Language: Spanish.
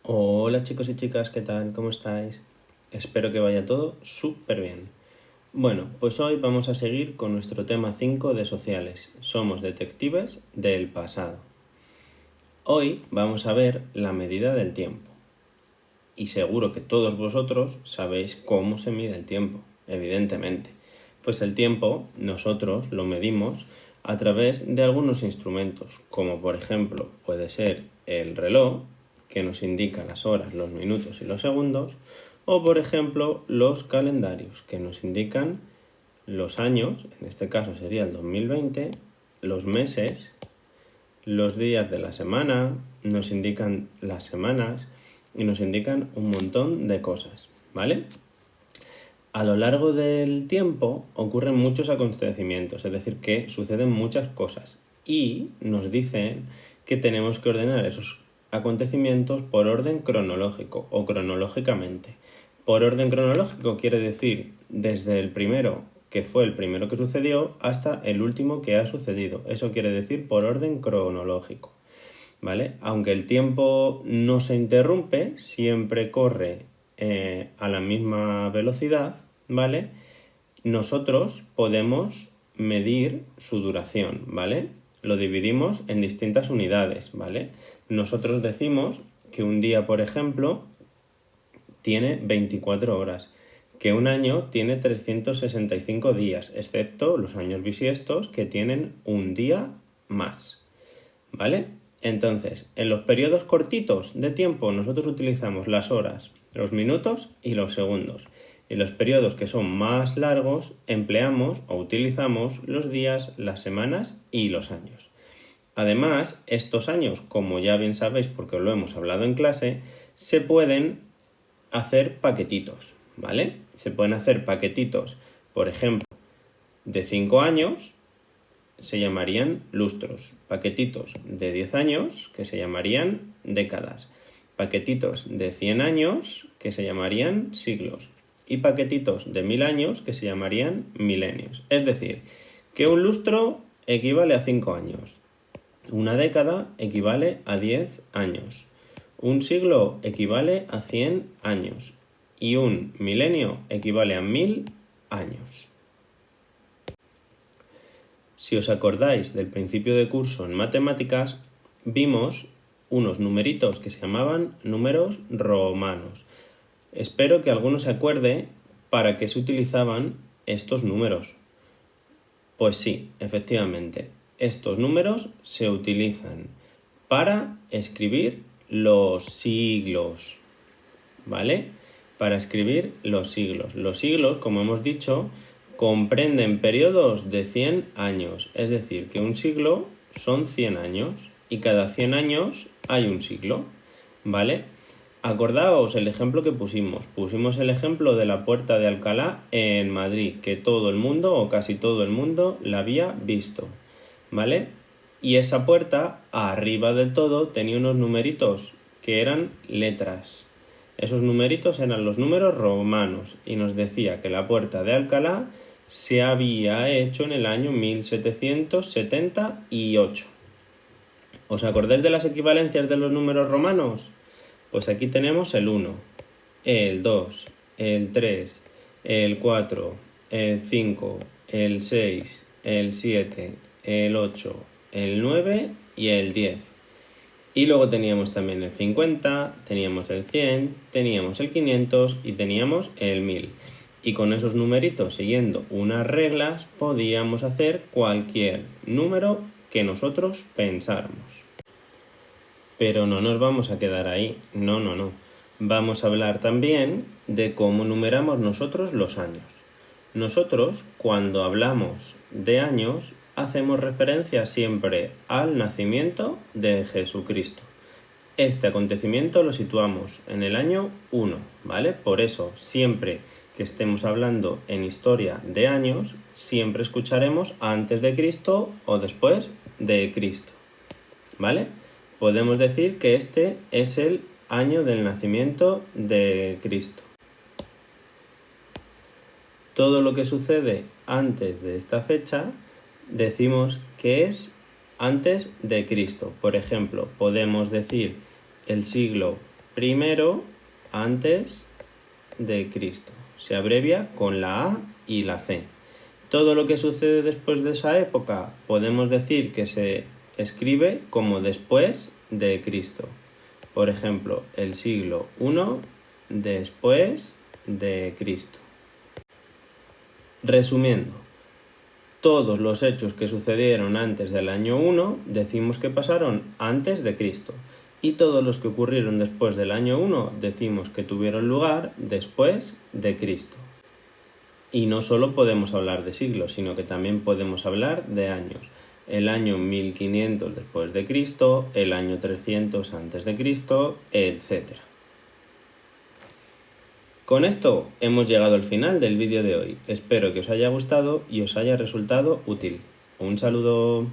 Hola chicos y chicas, ¿qué tal? ¿Cómo estáis? Espero que vaya todo súper bien. Bueno, pues hoy vamos a seguir con nuestro tema 5 de sociales. Somos detectives del pasado. Hoy vamos a ver la medida del tiempo. Y seguro que todos vosotros sabéis cómo se mide el tiempo, evidentemente. Pues el tiempo nosotros lo medimos a través de algunos instrumentos, como por ejemplo puede ser el reloj, que nos indica las horas, los minutos y los segundos, o por ejemplo los calendarios, que nos indican los años, en este caso sería el 2020, los meses, los días de la semana, nos indican las semanas y nos indican un montón de cosas, ¿vale? A lo largo del tiempo ocurren muchos acontecimientos, es decir, que suceden muchas cosas y nos dicen que tenemos que ordenar esos acontecimientos por orden cronológico o cronológicamente. Por orden cronológico quiere decir desde el primero, que fue el primero que sucedió, hasta el último que ha sucedido. Eso quiere decir por orden cronológico, ¿vale? Aunque el tiempo no se interrumpe, siempre corre a la misma velocidad, ¿vale? Nosotros podemos medir su duración, ¿vale? Lo dividimos en distintas unidades, ¿vale? Nosotros decimos que un día, por ejemplo, tiene 24 horas, que un año tiene 365 días, excepto los años bisiestos que tienen un día más, ¿vale? Entonces, en los periodos cortitos de tiempo nosotros utilizamos las horas, los minutos y los segundos. En los periodos que son más largos empleamos o utilizamos los días, las semanas y los años. Además, estos años, como ya bien sabéis porque lo hemos hablado en clase, se pueden hacer paquetitos, ¿vale? Se pueden hacer paquetitos, por ejemplo, de 5 años, se llamarían lustros, paquetitos de 10 años, que se llamarían décadas, paquetitos de 100 años, que se llamarían siglos, y paquetitos de 1000 años, que se llamarían milenios. Es decir, que un lustro equivale a 5 años, una década equivale a 10 años, un siglo equivale a 100 años y un milenio equivale a 1000 años. Si os acordáis del principio de curso en matemáticas, vimos unos numeritos que se llamaban números romanos. Espero que alguno se acuerde para qué se utilizaban estos números. Pues sí, efectivamente, estos números se utilizan para escribir los siglos, ¿vale? Para escribir los siglos. Los siglos, como hemos dicho, comprenden periodos de 100 años, es decir, que un siglo son 100 años y cada 100 años hay un siglo, ¿vale? Acordaos el ejemplo que pusimos. Pusimos el ejemplo de la Puerta de Alcalá en Madrid, que todo el mundo o casi todo el mundo la había visto, ¿vale? Y esa puerta, arriba del todo, tenía unos numeritos que eran letras. Esos numeritos eran los números romanos y nos decía que la Puerta de Alcalá se había hecho en el año 1778. ¿Os acordáis de las equivalencias de los números romanos? Pues aquí tenemos el 1, el 2, el 3, el 4, el 5, el 6, el 7, el 8, el 9 y el 10. Y luego teníamos también el 50, teníamos el 100, teníamos el 500 y teníamos el 1000. Y con esos numeritos, siguiendo unas reglas, podíamos hacer cualquier número que nosotros pensáramos. Pero no nos vamos a quedar ahí, no. Vamos a hablar también de cómo numeramos nosotros los años. Nosotros, cuando hablamos de años, hacemos referencia siempre al nacimiento de Jesucristo. Este acontecimiento lo situamos en el año 1, ¿vale? Por eso, siempre que estemos hablando en historia de años, siempre escucharemos antes de Cristo o después de Cristo, ¿vale? Podemos decir que este es el año del nacimiento de Cristo. Todo lo que sucede antes de esta fecha decimos que es antes de Cristo. Por ejemplo, podemos decir el siglo primero antes de Cristo. Se abrevia con la A y la C. Todo lo que sucede después de esa época podemos decir que se escribe como después de Cristo. Por ejemplo, el siglo I después de Cristo. Resumiendo, todos los hechos que sucedieron antes del año 1 decimos que pasaron antes de Cristo. Y todos los que ocurrieron después del año 1 decimos que tuvieron lugar después de Cristo. Y no solo podemos hablar de siglos, sino que también podemos hablar de años. El año 1500 después de Cristo, el año 300 antes de Cristo, etc. Con esto hemos llegado al final del vídeo de hoy. Espero que os haya gustado y os haya resultado útil. Un saludo.